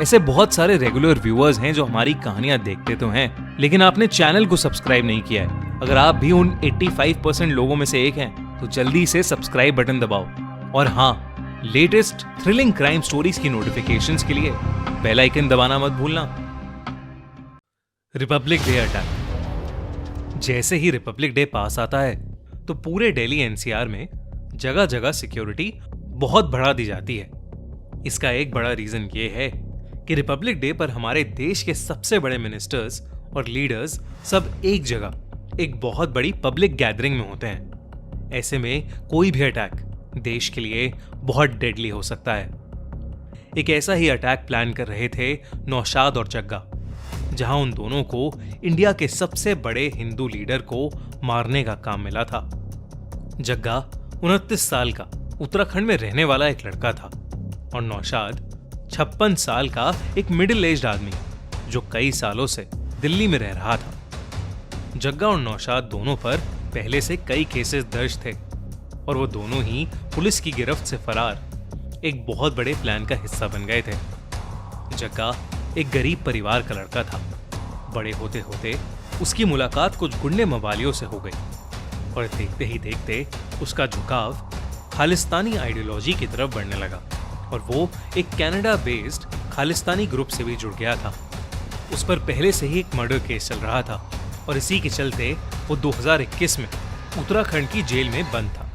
ऐसे बहुत सारे रेगुलर व्यूअर्स हैं जो हमारी कहानियां देखते तो हैं, लेकिन आपने चैनल को सब्सक्राइब नहीं किया है। अगर आप भी उन 85% लोगों में से एक हैं, तो जल्दी से सब्सक्राइब बटन दबाओ। और हाँ, लेटेस्ट थ्रिलिंग क्राइम स्टोरीज की नोटिफिकेशंस के लिए बेल आइकन दबाना मत भूलना। Republic day attack. जैसे ही रिपब्लिक डे पास आता है तो पूरे दिल्ली एनसीआर में जगह जगह सिक्योरिटी बहुत बढ़ा दी जाती है। इसका एक बड़ा रीजन ये है कि रिपब्लिक डे पर हमारे देश के सबसे बड़े मिनिस्टर्स और लीडर्स सब एक जगह एक बहुत बड़ी पब्लिक गैदरिंग में होते हैं। ऐसे में कोई भी अटैक देश के लिए बहुत डेडली हो सकता है। एक ऐसा ही अटैक प्लान कर रहे थे नौशाद और जग्गा, जहां उन दोनों को इंडिया के सबसे बड़े हिंदू लीडर को मारने का काम मिला था। जग्गा 29 साल का उत्तराखंड में रहने वाला एक लड़का था और नौशाद 56 साल का एक मिडिल एज्ड आदमी जो कई सालों से दिल्ली में रह रहा था। जग्गा और नौशाद दोनों पर पहले से कई केसेस दर्ज थे और वो दोनों ही पुलिस की गिरफ्त से फरार एक बहुत बड़े प्लान का हिस्सा बन गए थे। जग्गा एक गरीब परिवार का लड़का था। बड़े होते होते उसकी मुलाकात कुछ गुंडे मवालियों से हो गई और देखते ही देखते उसका झुकाव खालिस्तानी आइडियोलॉजी की तरफ बढ़ने लगा और वो एक कनाडा बेस्ड खालिस्तानी ग्रुप से भी जुड़ गया था। उस पर पहले से ही एक मर्डर केस चल रहा था और इसी के चलते वो 2021 में उत्तराखंड की जेल में बंद था।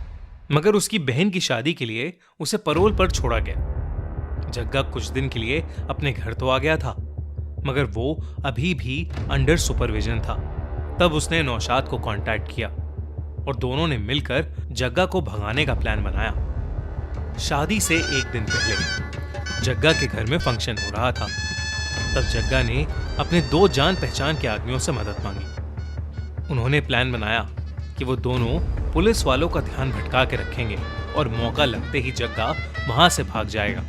मगर उसकी बहन की शादी के लिए उसे पैरोल पर छोड़ा गया। जग्गा कुछ दिन के लिए अपने घर तो आ गया था, मगर वो अभी भी अंडर सुपरविजन था। तब उसने नौशाद को कांटेक्ट किया और दोनों ने मिलकर जग्गा को भगाने का प्लान बनाया। शादी से एक दिन पहले जग्गा के घर में फंक्शन हो रहा था। तब जग्गा ने अपने 2 जान पहचान के आदमियों से मदद मांगी। उन्होंने प्लान बनाया कि वो दोनों पुलिस वालों का ध्यान भटका के रखेंगे और मौका लगते ही जग्गा वहां से भाग जाएगा।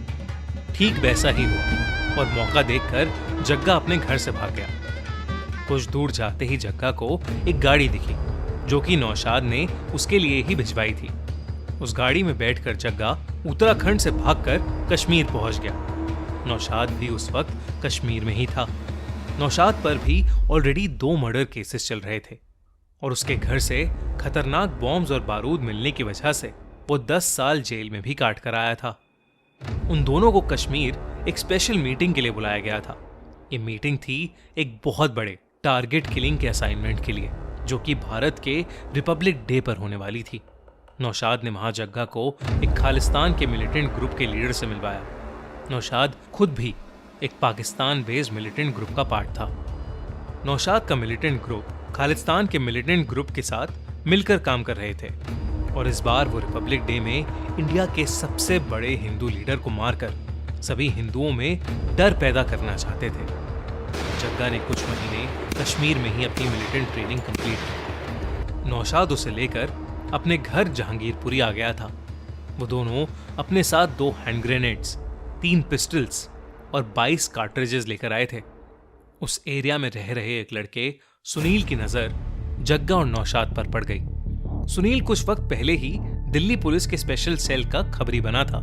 ठीक वैसा ही हुआ और मौका देखकर जग्गा अपने घर से भाग गया। कुछ दूर जाते ही जग्गा को एक गाड़ी दिखी जो कि नौशाद ने उसके लिए ही भिजवाई थी। उस गाड़ी में बैठकर जग्गा उत्तराखंड से भागकर कश्मीर पहुंच गया। नौशाद भी उस वक्त कश्मीर में ही था। नौशाद पर भी ऑलरेडी 2 मर्डर केसेस चल रहे थे और उसके घर से खतरनाक बॉम्ब्स और बारूद मिलने की वजह से वो 10 साल जेल में भी काट कर आया था। उन दोनों को कश्मीर एक स्पेशल मीटिंग के लिए बुलाया गया था। ये मीटिंग थी एक बहुत बड़े टारगेट किलिंग के असाइनमेंट के लिए, जो कि भारत के रिपब्लिक डे पर होने वाली थी। नौशाद ने वहां जग्गा को एक खालिस्तान के मिलिटेंट ग्रुप के लीडर से मिलवाया। नौशाद खुद भी एक पाकिस्तान बेस्ड मिलिटेंट ग्रुप का पार्ट था। नौशाद का मिलिटेंट ग्रुप खालिस्तान के मिलिटेंट ग्रुप के साथ मिलकर काम कर रहे थे और इस बार वो रिपब्लिक डे में इंडिया के सबसे बड़े हिंदू लीडर को मारकर सभी हिंदुओं में डर पैदा करना चाहते थे। जग्गा ने कुछ महीने कश्मीर में ही अपनी मिलिटेंट ट्रेनिंग कंप्लीट की। नौशाद उसे लेकर अपने घर जहांगीरपुरी आ गया था। वो दोनों अपने साथ 2 हैंड ग्रेनेड्स, 3 पिस्टल्स और 22 कार्ट्रिजेस लेकर आए थे। उस एरिया में रह रहे एक लड़के सुनील की नजर जग्गा और नौशाद पर पड़ गई। सुनील कुछ वक्त पहले ही दिल्ली पुलिस के स्पेशल सेल का खबरी बना था।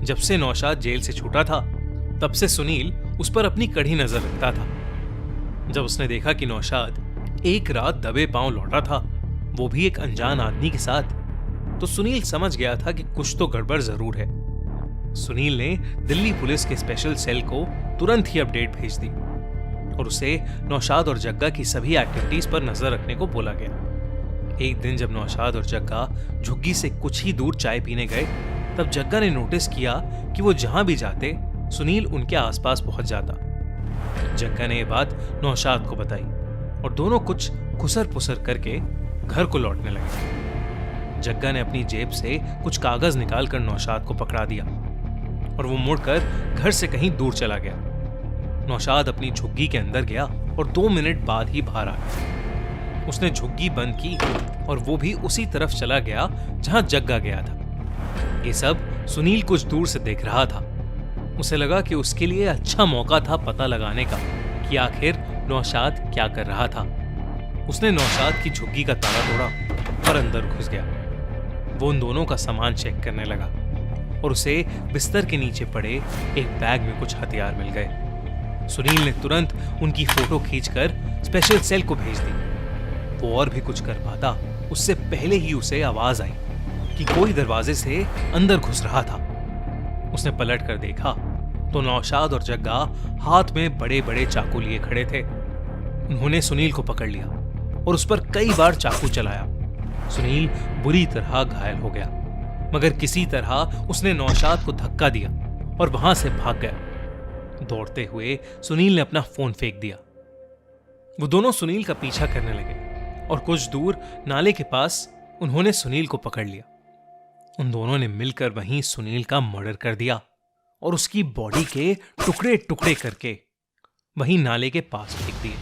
जब से नौशाद जेल से छूटा था, तब से सुनील उस पर अपनी कड़ी नजर रखता था। जब उसने देखा कि नौशाद एक रात दबे पांव लौटा था, वो भी एक अनजान आदमी के साथ, तो सुनील समझ गया था कि कुछ तो गड़बड़ जरूर है। सुनील ने दिल्ली पुलिस के स्पेशल सेल को तुरंत ही अपडेट भेज दी और उसे नौशाद और जग्गा की सभी एक्टिविटीज पर नजर रखने को बोला गया। एक दिन जब नौशाद और जग्गा झुग्गी से कुछ ही दूर चाय पीने गए, तब जग्गा ने नोटिस किया कि वो जहां भी जाते सुनील उनके आसपास पहुंच जाता। जग्गा ने यह बात नौशाद को बताई और दोनों कुछ खुसर पुसर करके घर को लौटने लगे। जग्गा ने अपनी जेब से कुछ कागज निकालकर नौशाद को पकड़ा दिया और वो मुड़कर घर से कहीं दूर चला गया। नौशाद अपनी झुग्गी के अंदर गया और 2 मिनट बाद ही बाहर आ गया। उसने झुग्गी बंद की और वो भी उसी तरफ चला गया जहां जग्गा गया था। ये सब सुनील कुछ दूर से देख रहा था। उसे लगा कि उसके लिए अच्छा मौका था पता लगाने का कि आखिर नौशाद क्या कर रहा था। उसने नौशाद की झुग्गी का ताला तोड़ा और अंदर घुस गया। वो उन दोनों का सामान चेक करने लगा। और उसे बिस्तर के नीचे पड़े एक बैग में कुछ हथियार मिल गए। सुनील ने तुरंत उनकी फोटो खींचकर स्पेशल सेल को भेज दी। वो और भी कुछ कर पाता उससे पहले ही उसे आवाज आई कि कोई दरवाजे से अंदर घुस रहा था। उसने पलट कर देखा तो नौशाद और जग्गा हाथ में बड़े बड़े चाकू लिए खड़े थे। उन्होंने सुनील को पकड़ लिया और उस पर कई बार चाकू चलाया। सुनील बुरी तरह घायल हो गया, मगर किसी तरह उसने नौशाद को धक्का दिया और वहां से भाग गया। दौड़ते हुए सुनील ने अपना फोन फेंक दिया। वो दोनों सुनील का पीछा करने लगे और कुछ दूर नाले के पास उन्होंने सुनील को पकड़ लिया। उन दोनों ने मिलकर वहीं सुनील का मर्डर कर दिया और उसकी बॉडी के टुकड़े टुकड़े करके वहीं नाले के पास फेंक दिए।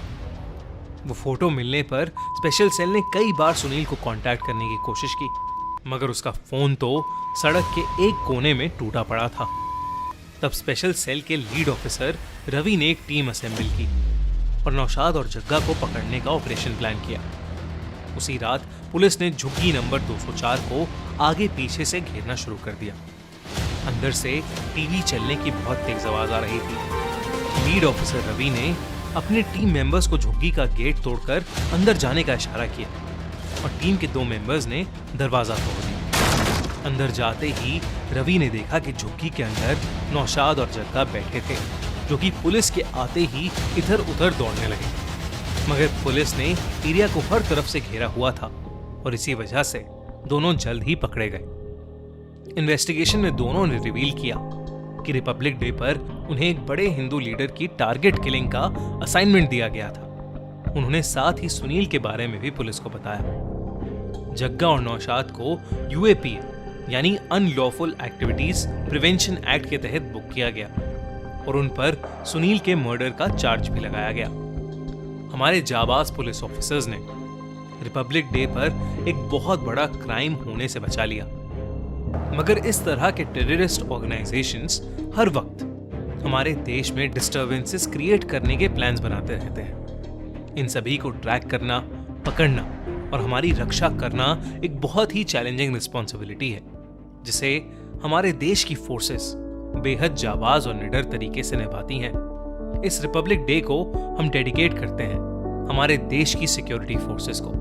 वो फोटो मिलने पर स्पेशल सेल ने कई बार सुनील को कांटेक्ट करने की कोशिश की, मगर उसका फोन तो सड़क के एक कोने में टूटा पड़ा था। तब स्पेशल सेल के लीड ऑफिसर रवि ने एक टीम असेंबल की और नौशाद और जग्गा को पकड़ने का ऑपरेशन प्लान किया। उसी रात पुलिस ने झुग्गी नंबर 204 को आगे पीछे से घेरना शुरू कर दिया। अंदर से टीवी चलने की बहुत तेज आवाज आ रही थी। लीड ऑफिसर रवि ने अपने टीम मेंबर्स को झुग्गी का गेट तोड़कर अंदर जाने का इशारा किया और टीम के 2 मेंबर्स ने दरवाजा तोड़ दिया। अंदर जाते ही रवि ने देखा कि झुग्गी के अंदर नौशाद और जग्गा बैठे थे, जो कि पुलिस के आते ही इधर उधर दौड़ने लगे। मगर पुलिस ने एरिया को हर तरफ से घेरा हुआ था और इसी वजह से दोनों जल्द ही पकड़े गए। इन्वेस्टिगेशन में दोनों ने रिवील किया कि रिपब्लिक डे पर उन्हें एक बड़े हिंदू लीडर की टारगेट किलिंग का असाइनमेंट दिया गया था। उन्होंने साथ ही सुनील के बारे में भी पुलिस को बताया। जग्गा और नौशाद को यूएपी यानी अनलॉफुल एक्टिविटीज प्रिवेंशन एक्ट के तहत बुक किया गया और उन पर सुनील के मर्डर का चार्ज भी लगाया गया। हमारे जाबाज पुलिस ऑफिसर्स ने रिपब्लिक डे पर एक बहुत बड़ा क्राइम होने से बचा लिया। मगर इस तरह के टेररिस्ट ऑर्गेनाइजेशंस हर वक्त हमारे देश में डिस्टर्बेंसेस क्रिएट करने के प्लान्स बनाते रहते हैं। इन सभी को ट्रैक करना, पकड़ना और हमारी रक्षा करना एक बहुत ही चैलेंजिंग रिस्पॉन्सिबिलिटी है, जिसे हमारे देश की फोर्सेस बेहद जाबाज और निडर तरीके से निभाती हैं। इस रिपब्लिक डे को हम डेडिकेट करते हैं हमारे देश की सिक्योरिटी फोर्सेस को।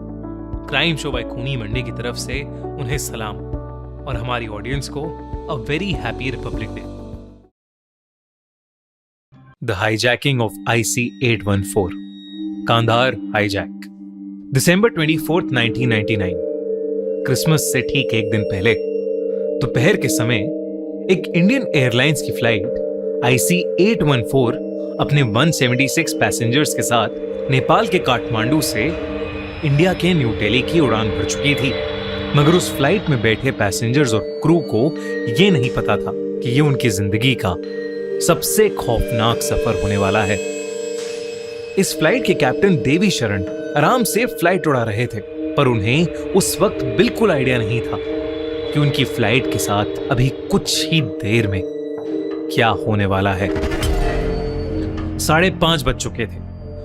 क्राइम शो बाय खूनी मंडी की तरफ से उन्हें सलाम और हमारी ऑडियंस को a very happy Republic day. The hijacking of IC-814, Kandahar hijack. December 24, 1999, Christmas से ठीक एक दिन पहले दोपहर के समय एक इंडियन एयरलाइंस की फ्लाइट IC-814 अपने 176 पैसेंजर्स के साथ नेपाल के काठमांडू से इंडिया के न्यू दिल्ली की उड़ान भर चुकी थी। मगर उस फ्लाइट में बैठे पैसेंजर्स और क्रू को यह नहीं पता था कि ये उनकी जिंदगी का सबसे खौफनाक सफर होने वाला है। इस फ्लाइट के कैप्टन देवी शरण आराम से फ्लाइट उड़ा रहे थे, पर उन्हें उस वक्त बिल्कुल आइडिया नहीं था कि उनकी फ्लाइट के साथ अभी कुछ ही देर में क्या होने वाला है। 5:30 बज चुके थे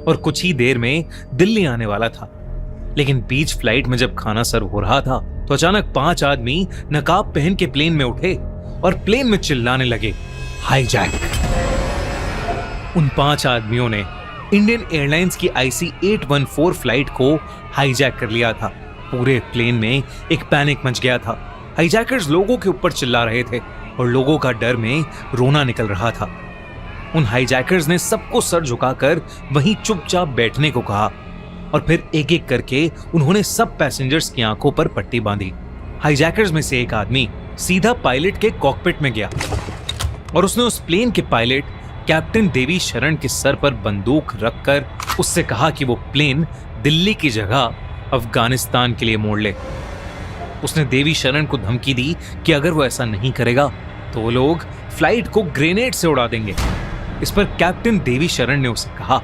और कुछ ही देर में दिल्ली आने वाला था। लेकिन बीच फ्लाइट में जब खाना सर्व हो रहा था तो अचानक 5 आदमी नकाब पहन के प्लेन में उठे और प्लेन में चिल्लाने लगे, हाईजैक। उन 5 आदमियों ने इंडियन एयरलाइंस की IC-814 फ्लाइट को हाईजैक कर लिया था। पूरे प्लेन में एक पैनिक मच गया था। हाईजैकर्स लोगों के ऊपर चिल्ला रहे थे और लोगों का डर में रोना निकल रहा था। उन हाईजैकर्स ने सबको सर झुकाकर वहीं चुपचाप बैठने को कहा और फिर एक एक करके उन्होंने सब पैसेंजर्स की आंखों पर पट्टी बांधी। हाईजैकर्स में से एक आदमी सीधा पायलट के कॉकपिट में गया और उसने उस प्लेन के पायलट कैप्टन देवी शरण के सर पर बंदूक रखकर उससे कहा कि वो प्लेन दिल्ली की जगह अफगानिस्तान के लिए मोड़ ले। उसने देवी शरण को धमकी दी कि अगर वो ऐसा नहीं करेगा तो वो लोग फ्लाइट को ग्रेनेड से उड़ा देंगे। इस पर कैप्टन देवी शरण ने उसे कहा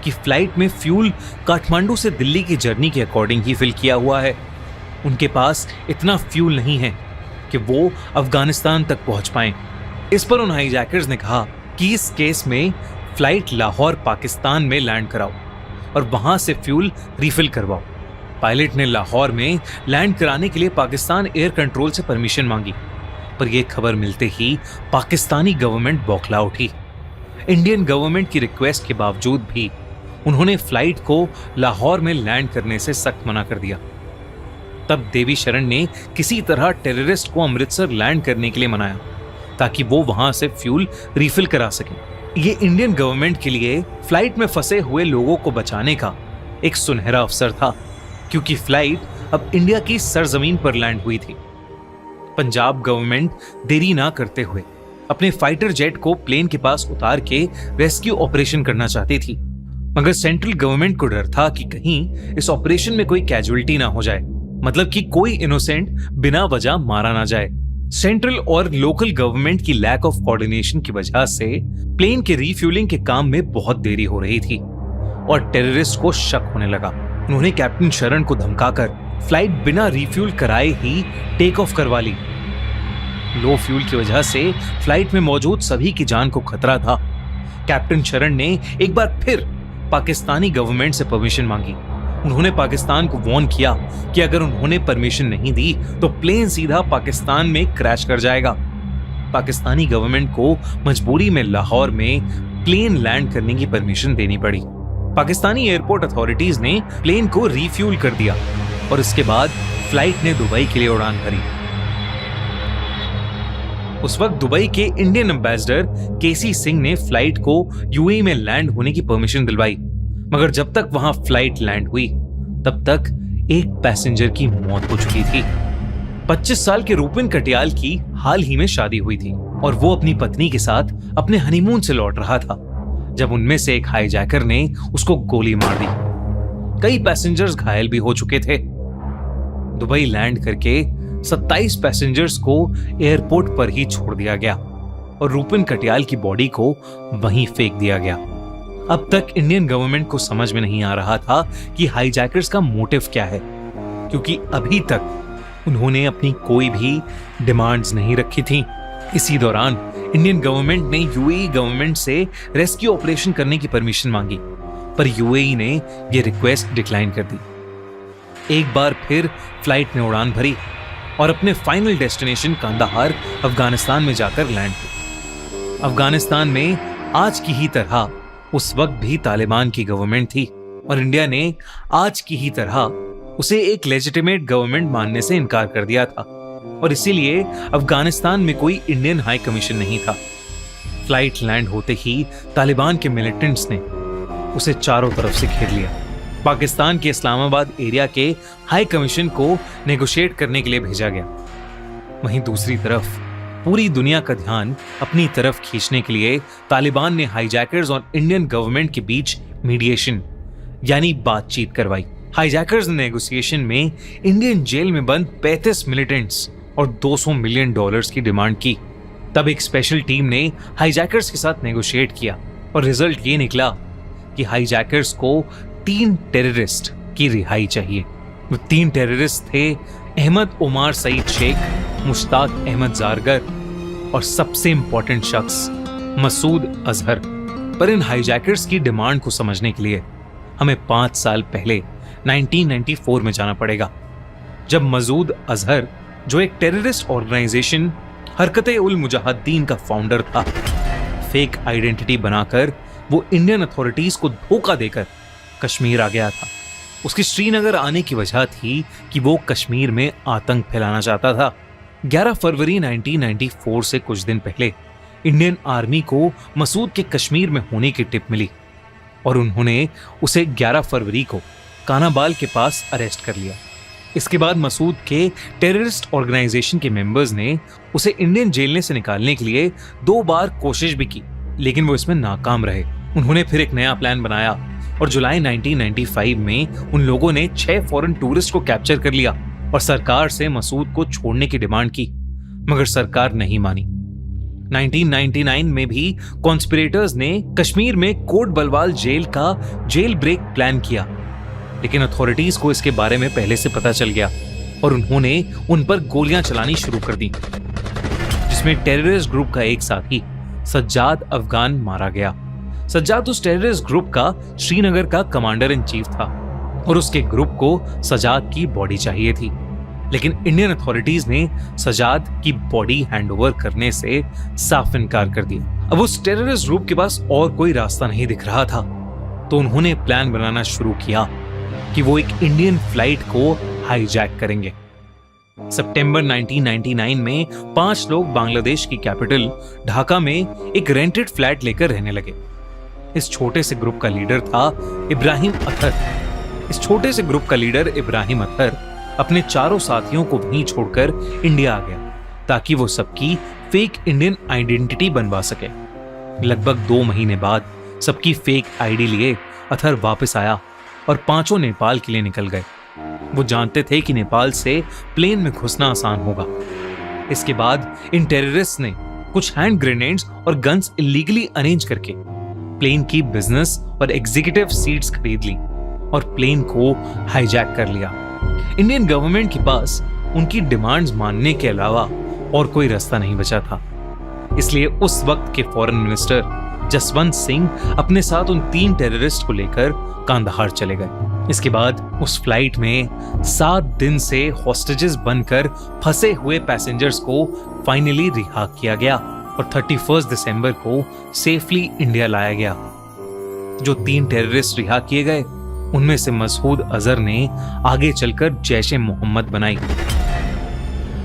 कि फ्लाइट में फ्यूल काठमांडू से दिल्ली की जर्नी के अकॉर्डिंग ही फिल किया हुआ है। उनके पास इतना फ्यूल नहीं है कि वो अफगानिस्तान तक पहुंच पाएं। इस पर उन हाईजैकर्स ने कहा कि इस केस में फ्लाइट लाहौर पाकिस्तान में लैंड कराओ और वहां से फ्यूल रिफिल करवाओ। पायलट ने लाहौर में लैंड कराने के लिए पाकिस्तान एयर कंट्रोल से परमिशन मांगी, पर यह खबर मिलते ही पाकिस्तानी गवर्नमेंट बौखला उठी। इंडियन गवर्नमेंट की रिक्वेस्ट के बावजूद भी उन्होंने फ्लाइट को लाहौर में लैंड करने से सख्त मना कर दिया। तब देवी शरण ने किसी तरह टेररिस्ट को अमृतसर लैंड करने के लिए मनाया ताकि वो वहां से फ्यूल रिफिल करा सके। ये इंडियन गवर्नमेंट के लिए फ्लाइट में फंसे हुए लोगों को बचाने का एक सुनहरा अवसर था, क्योंकि फ्लाइट अब इंडिया की सरजमीन पर लैंड हुई थी। पंजाब गवर्नमेंट देरी ना करते हुए अपने फाइटर जेट को प्लेन के पास उतार के रेस्क्यू ऑपरेशन करना चाहती थी, मगर सेंट्रल गवर्नमेंट को डर था कि कहीं इस ऑपरेशन में कोई कैजुअलिटी ना हो जाए, मतलब कि कोई इनोसेंट बिना वजह मारा ना जाए। सेंट्रल और लोकल गवर्नमेंट की लैक ऑफ कोऑर्डिनेशन की वजह से प्लेन के रीफ्यूलिंग के काम में बहुत देरी हो रही थी और टेररिस्ट को शक होने लगा। उन्होंने कैप्टन शरण को धमकाकर फ्लाइट बिना रिफ्यूल कराए ही टेक ऑफ करवा ली। लो फ्यूल की वजह से फ्लाइट में मौजूद सभी की जान को खतरा था। कैप्टन शरण ने एक बार फिर पाकिस्तानी गवर्नमेंट से परमिशन मांगी। उन्होंने पाकिस्तान को वार्न किया कि अगर उन्होंने परमिशन नहीं दी तो प्लेन सीधा पाकिस्तान में क्रैश कर जाएगा। पाकिस्तानी गवर्नमेंट को मजबूरी में लाहौर में प्लेन लैंड करने की परमिशन देनी पड़ी। पाकिस्तानी एयरपोर्ट अथॉरिटीज ने प्लेन को रिफ्यूल कर दिया और इसके बाद फ्लाइट ने दुबई के लिए उड़ान भरी। उस वक्त दुबई के इंडियन एम्बेसडर केसी सिंह ने फ्लाइट को यूएई में लैंड होने की परमिशन दिलवाई, मगर जब तक वहां फ्लाइट लैंड हुई तब तक एक पैसेंजर की मौत हो चुकी थी। 25 साल के रूपिन कटियाल की हाल ही में शादी हुई थी और वो अपनी पत्नी के साथ अपने हनीमून से लौट रहा था जब उनमें से एक हाईजैकर ने उसको गोली मार दी। कई पैसेंजर्स घायल भी हो चुके थे। दुबई लैंड करके 27 पैसेंजर्स को एयरपोर्ट पर ही छोड़ दिया गया और रूपिन कटियाल की बॉडी को वहीं फेंक दिया गया। अब तक इंडियन गवर्नमेंट को समझ में नहीं आ रहा था कि हाईजैकर्स का मोटिव क्या है, क्योंकि अभी तक उन्होंने अपनी कोई भी डिमांड्स नहीं रखी थी। इसी दौरान इंडियन गवर्नमेंट ने यूएई गवर्नमेंट से रेस्क्यू ऑपरेशन करने की परमिशन मांगी, पर यूएई ने यह रिक्वेस्ट डिक्लाइन कर दी। एक बार फिर फ्लाइट ने उड़ान भरी और अपने फाइनल डेस्टिनेशन कांदाहार अफगानिस्तान में जाकर लैंड हुई। अफगानिस्तान में आज की ही तरह उस वक्त भी तालिबान की गवर्नमेंट थी और इंडिया ने आज की ही तरह उसे एक लेजिटिमेट गवर्नमेंट मानने से इनकार कर दिया था और इसीलिए अफगानिस्तान में कोई इंडियन हाई कमीशन नहीं था। फ्लाइट लैंड होते ही तालिबान के मिलिटेंट्स ने उसे चारों तरफ से घेर लिया। पाकिस्तान के इस्लामाबाद एरिया के हाई कमीशन को नेगोशिएट करने के लिए भेजा गया। वहीं दूसरी तरफ पूरी दुनिया का ध्यान अपनी तरफ खींचने के लिए तालिबान ने हाईजैकर्स और इंडियन गवर्नमेंट के बीच मीडिएशन यानी बातचीत करवाई। हाईजैकर्स ने नेगोशिएशन में इंडियन जेल में बंद 35 मिलिटेंट्स और $200 मिलियन की डिमांड की। तब एक स्पेशल टीम ने हाईजैकर्स के साथ नेगोशिएट किया और रिजल्ट ये निकला कि हाईजैकर्स को 3 टेररिस्ट की रिहाई चाहिए। वो 3 टेररिस्ट थे अहमद उमार सईद शेख, मुश्ताक अहमद जारगर और सबसे इंपॉर्टेंट शख्स मसूद अजहर। पर इन हाईजैकर्स की डिमांड को समझने के लिए हमें 5 साल पहले 1994 में जाना पड़ेगा, जब मसूद अजहर, जो एक टेररिस्ट ऑर्गेनाइजेशन हरकते उल मुजाहिदीन का फाउंडर था, फेक आइडेंटिटी बनाकर वो इंडियन अथॉरिटीज को धोखा देकर कश्मीर आ गया था। उसकी श्रीनगर आने की वजह थी कि वो कश्मीर में आतंक फैलाना चाहता था। 11 फरवरी 1994 से कुछ दिन पहले इंडियन आर्मी को मसूद के कश्मीर में होने की टिप मिली और उन्होंने उसे 11 फरवरी को कानाबाल के पास अरेस्ट कर लिया। इसके बाद मसूद के टेररिस्ट ऑर्गेनाइजेशन के मेंबर्स ने उसे इंडियन जेल से निकालने के लिए 2 बार कोशिश भी की, लेकिन वो इसमें नाकाम रहे। उन्होंने फिर एक नया प्लान बनाया और जुलाई 1995 में उन लोगों ने 6 फॉरेन टूरिस्ट को कैप्चर कर लिया और सरकार से मसूद को छोड़ने की डिमांड की, मगर सरकार नहीं मानी। 1999 में भी कॉन्स्पिरेटर्स ने कश्मीर में कोट बलवाल जेल का जेल ब्रेक प्लान किया, लेकिन अथॉरिटीज को इसके बारे में पहले से पता चल गया और उन्होंने उन पर गोलियां चलानी शुरू कर दी, जिसमें टेररिस्ट ग्रुप का एक साथी सज्जाद अफगान मारा गया। सज्जाद उस टेररिस्ट ग्रुप का श्रीनगर का कमांडर इन चीफ था और उसके ग्रुप को सज्जाद की बॉडी चाहिए थी। लेकिन इंडियन अथॉरिटीज ने सजाद की बॉडी हैंडओवर करने से साफ इनकार कर दिया। अब उस टेररिस्ट ग्रुप के पास और कोई रास्ता नहीं दिख रहा था, तो उन्होंने प्लान बनाना शुरू किया कि वो एक इंडियन फ्लाइट को हाईजैक करेंगे। सितंबर 1999 में 5 लोग बांग्लादेश की कैपिटल ढाका में एक रेंटेड फ्लैट लेकर रहने लगे। इस छोटे से ग्रुप का लीडर था इब्राहिम अतहर अपने चारों साथियों को वहीं छोड़कर इंडिया आ गया ताकि वो सबकी फेक इंडियन आइडेंटिटी बनवा सके। लगभग 2 महीने बाद सबकी फेक आईडी लिए अतहर वापस आया और 5 नेपाल के लिए निकल गए। वो जानते थे कि नेपाल से प्लेन में घुसना आसान होगा। इसके बाद इन टेररिस्ट ने कुछ हैंड ग्रेनेड्स और गन्स इलीगली अरेंज करके प्लेन की बिजनेस और एग्जीक्यूटिव सीट्स खरीद ली और प्लेन को हाईजैक कर लिया। इंडियन गवर्नमेंट के पास उनकी डिमांड्स मानने के अलावा और कोई रास्ता नहीं बचा था। इसलिए उस वक्त के फॉरेन मिनिस्टर जसवंत सिंह अपने साथ उन 3 टेररिस्ट को लेकर कांधार चले गए। इसके बाद उस फ्लाइट में 7 दिन से हॉस्टेजेस बनकर फंसे हुए पैसेंजर्स को फाइनली रिहा किया गया और 31 दिसंबर को सेफली इंडिया लाया गया। जो 3 टेररिस्ट रिहा किए गए उनमें से मसूद अजहर ने आगे चलकर जैश-ए मोहम्मद बनाई,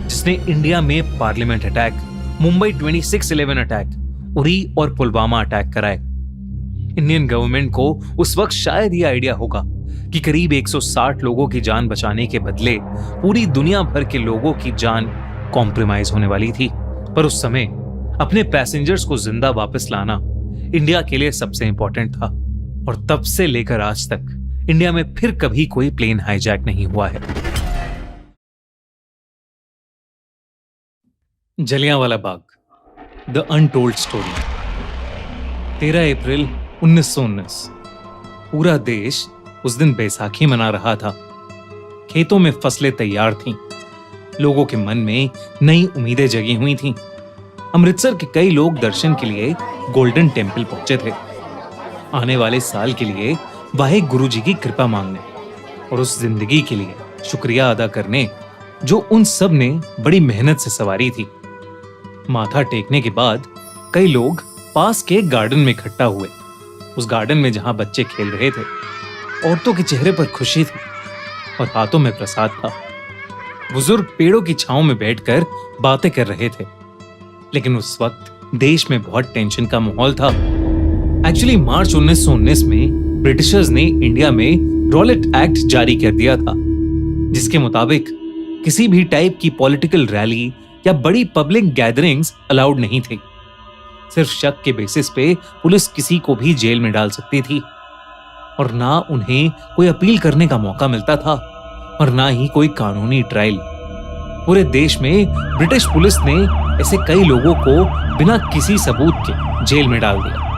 जिसने इंडिया में parliament attack, Mumbai 26/11 attack, Uri और पुलवामा अटैक कराए। इंडियन गवर्नमेंट को उस वक्त शायद ये आइडिया होगा कि करीब 160 लोगों की जान बचाने के बदले पूरी दुनिया भर के लोगों की जान कॉम्प्रोमाइज होने वाली थी। पर उस समय अपने पैसेंजर्स को जिंदा वापस लाना इंडिया के लिए सबसे इंपॉर्टेंट था और तब से लेकर आज तक इंडिया में फिर कभी कोई प्लेन हाईजैक नहीं हुआ है। Jallianwala Bagh, the untold story. 13 अप्रैल 1919। पूरा देश उस दिन बैसाखी मना रहा था। खेतों में फसलें तैयार थीं। लोगों के मन में नई उम्मीदें जगी हुई थीं। अमृतसर के कई लोग दर्शन के लिए गोल्डन टेम्पल पहुंचे थे, आने वाले साल के लिए वाहे गुरु जी की कृपा मांगने और उस जिंदगी के लिए शुक्रिया अदा करने जो उन सब ने बड़ी मेहनत से सवारी थी। माथा टेकने के बाद कई लोग पास के गार्डन में इकट्ठा हुए। उस गार्डन में जहां बच्चे खेल रहे थे, औरतों के चेहरे पर खुशी थी और हाथों में प्रसाद था। बुजुर्ग पेड़ों की छांव में बैठकर बातें कर रहे थे। लेकिन उस वक्त देश में बहुत टेंशन का माहौल था। एक्चुअली मार्च 1919 में ब्रिटिशर्स ने इंडिया में रॉलेट एक्ट जारी कर दिया था, जिसके मुताबिक किसी भी टाइप की पॉलिटिकल रैली या बड़ी पब्लिक गैदरिंग्स अलाउड नहीं थी। सिर्फ शक के बेसिस पे पुलिस किसी को भी जेल में डाल सकती थी और ना उन्हें कोई अपील करने का मौका मिलता था और ना ही कोई कानूनी ट्रायल। पूरे देश में ब्रिटिश पुलिस ने ऐसे कई लोगों को बिना किसी सबूत के जेल में डाल दिया।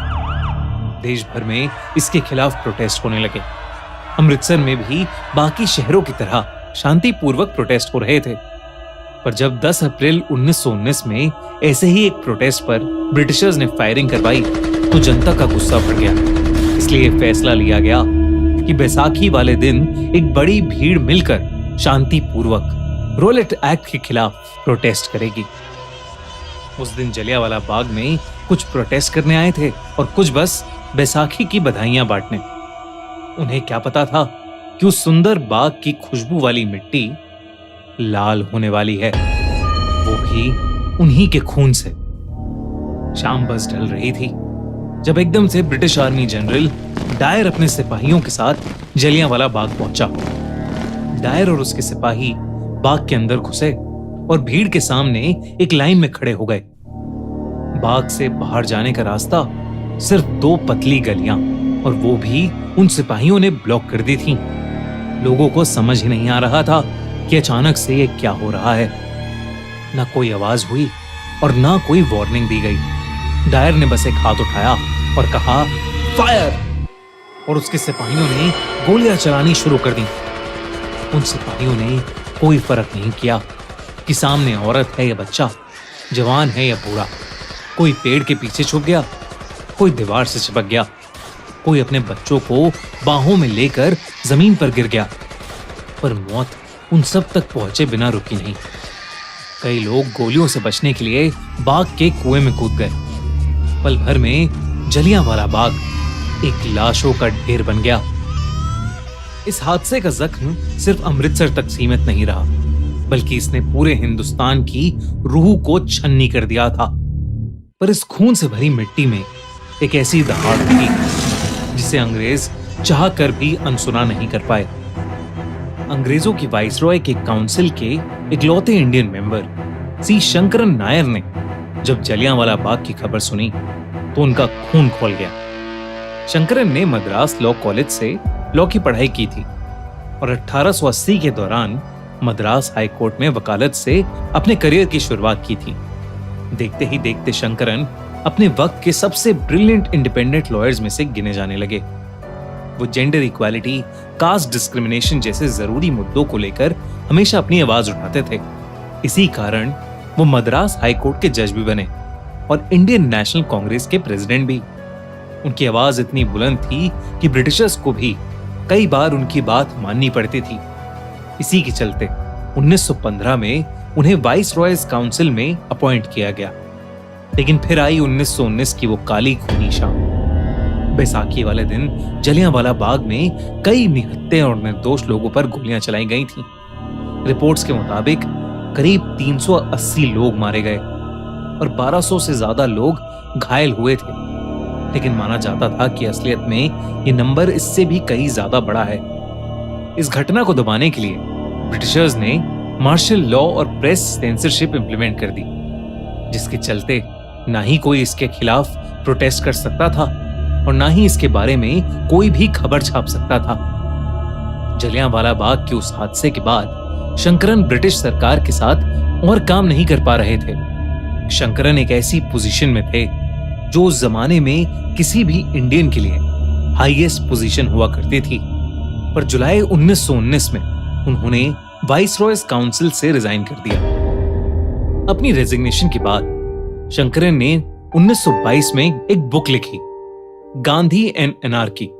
देश भर में इसके खिलाफ प्रोटेस्ट होने लगे। अमृतसर में भी बाकी शहरों की तरह शांतिपूर्वक प्रोटेस्ट हो रहे थे। पर जब 10 अप्रैल 1919 में ऐसे ही एक प्रोटेस्ट पर ब्रिटिशर्स ने फायरिंग करवाई तो जनता का गुस्सा बढ़ गया। इसलिए फैसला लिया गया कि बैसाखी वाले दिन एक बड़ी भीड़ मिलकर शांतिपूर्वक रॉलेट एक्ट के खिलाफ प्रोटेस्ट करेगी। उस दिन जलियांवाला बाग में कुछ प्रोटेस्ट करने आए थे और कुछ बस बैसाखी की बधाइयां बांटने। उन्हें क्या पता था कि उस सुंदर बाग की खुशबू वाली मिट्टी लाल होने वाली है, वो भी उन्हीं के खून से। शाम बस ढल रही थी जब एकदम से ब्रिटिश आर्मी जनरल डायर अपने सिपाहियों के साथ जलियांवाला बाग पहुंचा। डायर और उसके सिपाही बाग के अंदर घुसे और भीड़ के सामने एक लाइन में खड़े हो गए। बाग से बाहर जाने का रास्ता सिर्फ 2 पतली गलियां, और वो भी उन सिपाहियों ने ब्लॉक कर दी थी। लोगों को समझ ही नहीं आ रहा था कि अचानक से ये क्या हो रहा है। ना कोई आवाज हुई और ना कोई वार्निंग दी गई। डायर ने बस एक हाथ उठाया और कहा, फायर, और उसके सिपाहियों ने गोलियां चलानी शुरू कर दी। उन सिपाहियों ने कोई फर्क नहीं किया कि सामने औरत है या बच्चा, जवान है या बूढ़ा। कोई पेड़ के पीछे छुप गया, कोई दीवार से चिपक गया, कोई अपने बच्चों को बाहों में लेकर जमीन पर गिर गया। पर मौत उन सब तक पहुंचे बिना रुकी नहीं। कई लोग गोलियों से बचने के लिए बाग के कुएं में कूद गए। पल भर में जलियांवाला बाग एक लाशों का ढेर बन गया। इस हादसे का जख्म सिर्फ अमृतसर तक सीमित नहीं रहा, बल्कि इसने पूरे हिंदुस्तान की रूह को छन्नी कर दिया था। पर इस खून से भरी मिट्टी में एक ऐसी दहाड़ थी जिसे अंग्रेज चाह कर भी अनसुना नहीं कर पाए। अंग्रेजों की वाइसरॉय के काउंसिल के इकलौते Indian member C Sankaran Nair ने जब जलियांवाला बाग की खबर सुनी तो उनका खून खोल गया। शंकरन ने मद्रास लॉ कॉलेज से लॉ की पढ़ाई की थी और 1880 के दौरान मद्रास हाई कोर्ट में वकालत से अपने करियर की शुरुआत की थी। देखते ही देखते शंकरन अपने वक्त के सबसे ब्रिलियंट इंडिपेंडेंट लॉयर्स में से गिने जाने लगे। वो जेंडर इक्वालिटी, कास्ट डिस्क्रिमिनेशन जैसे जरूरी मुद्दों को लेकर हमेशा अपनी आवाज उठाते थे। इसी कारण वो मद्रास हाई कोर्ट के जज भी बने और इंडियन नेशनल कांग्रेस के प्रेसिडेंट भी। उनकी आवाज इतनी बुलंद थी कि ब्रिटिशर्स को भी कई बार उनकी बात माननी पड़ती थी। इसी के चलते 1915 में उन्हें वाइस रॉयज काउंसिल में अपॉइंट किया गया। लेकिन फिर आई 1919 की वो काली खूनी शाम। बैसाखी वाले दिन जलियांवाला बाग में कई निहत्थे और निर्दोष लोगों पर गोलियां चलाई गई थीं। रिपोर्ट्स के मुताबिक करीब 380 लोग मारे गए और 1200 से ज्यादा लोग घायल हुए थे। लेकिन माना जाता था कि असलियत में ये नंबर इससे भी कहीं ज्यादा बड़ा है। इस घटना को दबाने के लिए ब्रिटिशर्स ने मार्शल लॉ और प्रेस सेंसरशिप इंप्लीमेंट कर दी, जिसके चलते ना ही कोई इसके खिलाफ प्रोटेस्ट कर सकता था और ना ही इसके बारे में कोई भी खबर छाप सकता था। जलियांवाला बाग के उस हादसे के बाद शंकरन ब्रिटिश सरकार के साथ और काम नहीं कर पा रहे थे। शंकरन एक ऐसी पोजीशन में थे जो उस जमाने में किसी भी इंडियन के लिए हाईएस्ट पोजीशन हुआ करती थी। पर जुलाई 1919 में उन्होंने वाइसरॉयज काउंसिल से रिजाइन कर दिया। अपनी रेजिग्नेशन के बाद शंकरन ने 1922 में एक बुक लिखी, गांधी एंड एनार्की।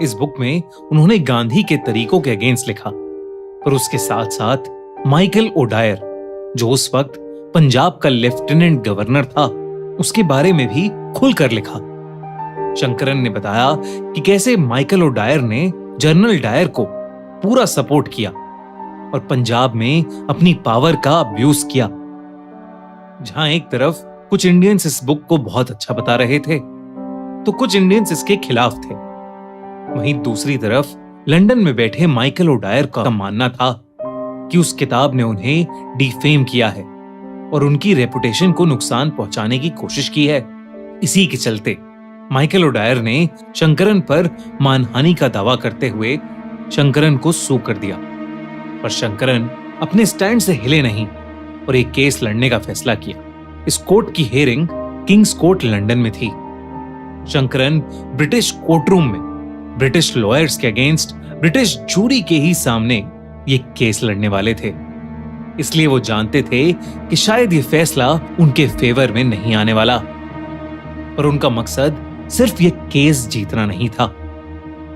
इस बुक में उन्होंने गांधी के तरीकों के अगेंस्ट लिखा, पर उसके साथ साथ माइकल ओडायर, जो उस वक्त पंजाब का लेफ्टिनेंट गवर्नर था, उसके बारे में भी खुलकर लिखा। शंकरन ने बताया कि कैसे माइकल ओडायर ने जनरल डायर को पूरा सपोर्ट किया और पंजाब में अपनी पावर का अब्यूज किया। जहां एक तरफ कुछ इंडियंस इस बुक को बहुत अच्छा बता रहे थे तो कुछ इंडियंस इसके खिलाफ थे। वहीं दूसरी तरफ लंदन में बैठे माइकल ओडायर का मानना था कि उस किताब ने उन्हें डिफेम किया है और उनकी रेपुटेशन को नुकसान पहुंचाने की कोशिश की है। इसी के चलते माइकल ओडायर ने शंकरन पर मानहानि का दावा करते हुए शंकरन को सू कर दिया। पर शंकरन अपने स्टैंड से हिले नहीं और एक केस लड़ने का फैसला किया। इस कोर्ट की हेयरिंग किंग्स कोर्ट लंदन में थी। शंकरन ब्रिटिश कोर्टरूम में ब्रिटिश लॉयर्स के अगेंस्ट ब्रिटिश जूरी के ही सामने ये केस लड़ने वाले थे। इसलिए वो जानते थे कि शायद ये फैसला उनके फेवर में नहीं आने वाला। पर उनका मकसद सिर्फ ये केस जीतना नहीं था।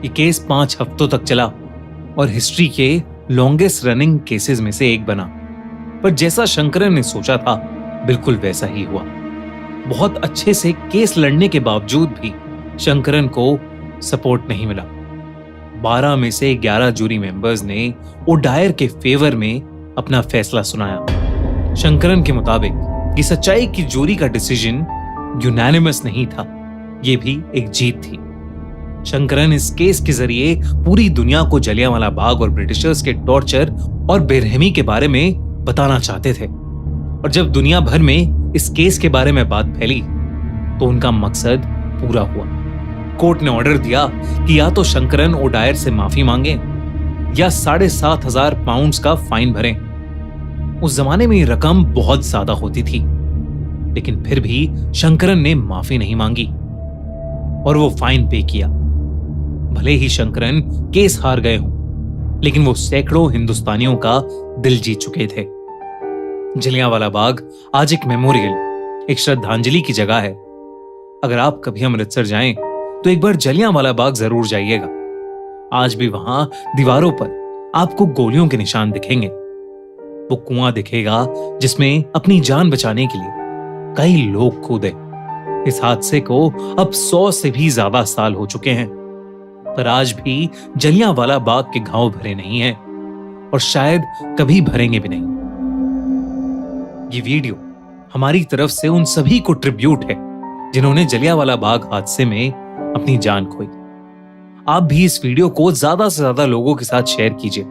ये केस 5 हफ्तों तक चला और हिस्ट्री के लॉन्गेस्ट रनिंग केसेस में से एक बना। पर जैसा शंकरन ने सोचा था बिल्कुल वैसा ही हुआ। बहुत अच्छे से केस लड़ने के बावजूद भी शंकरन को सपोर्ट नहीं मिला। 12 में से 11 जूरी मेंबर्स ने ओडायर के फेवर में अपना फैसला सुनाया। शंकरन के मुताबिक कि सच्चाई की जूरी का डिसीजन यूनानिमस नहीं था, यह भी एक जीत थी। शंकरन इस केस के जरिए पूरी दुनिया को जलियांवाला बाग और ब्रिटिशर्स के टॉर्चर और बेरहमी के बारे में बताना चाहते थे। और जब दुनिया भर में इस केस के बारे में बात फैली तो उनका मकसद पूरा हुआ। कोर्ट ने ऑर्डर दिया कि या तो शंकरन ओडायर से माफी मांगे या 7,500 पाउंड्स का फाइन भरें। उस जमाने में ये रकम बहुत ज्यादा होती थी, लेकिन फिर भी शंकरन ने माफी नहीं मांगी और वो फाइन पे किया। भले ही शंकरन केस हार गए हों, लेकिन वो सैकड़ों हिंदुस्तानियों का दिल जीत चुके थे। जलियांवाला बाग आज एक मेमोरियल, एक श्रद्धांजलि की जगह है। अगर आप कभी अमृतसर जाएं तो एक बार जलियांवाला बाग जरूर जाइएगा। आज भी वहां दीवारों पर आपको गोलियों के निशान दिखेंगे। वो कुआं दिखेगा जिसमें अपनी जान बचाने के लिए कई लोग कूदे। इस हादसे को अब 100 से भी ज्यादा साल हो चुके हैं, पर आज भी जलियांवाला बाग के घाव भरे नहीं हैं और शायद कभी भरेंगे भी नहीं। ये वीडियो हमारी तरफ से उन सभी को ट्रिब्यूट है जिन्होंने जलियांवाला बाग हादसे में अपनी जान खोई। आप भी इस वीडियो को ज्यादा से ज्यादा लोगों के साथ शेयर कीजिए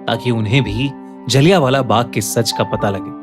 ताकि उन्हें भी जलियांवाला बाग के सच का पता लगे।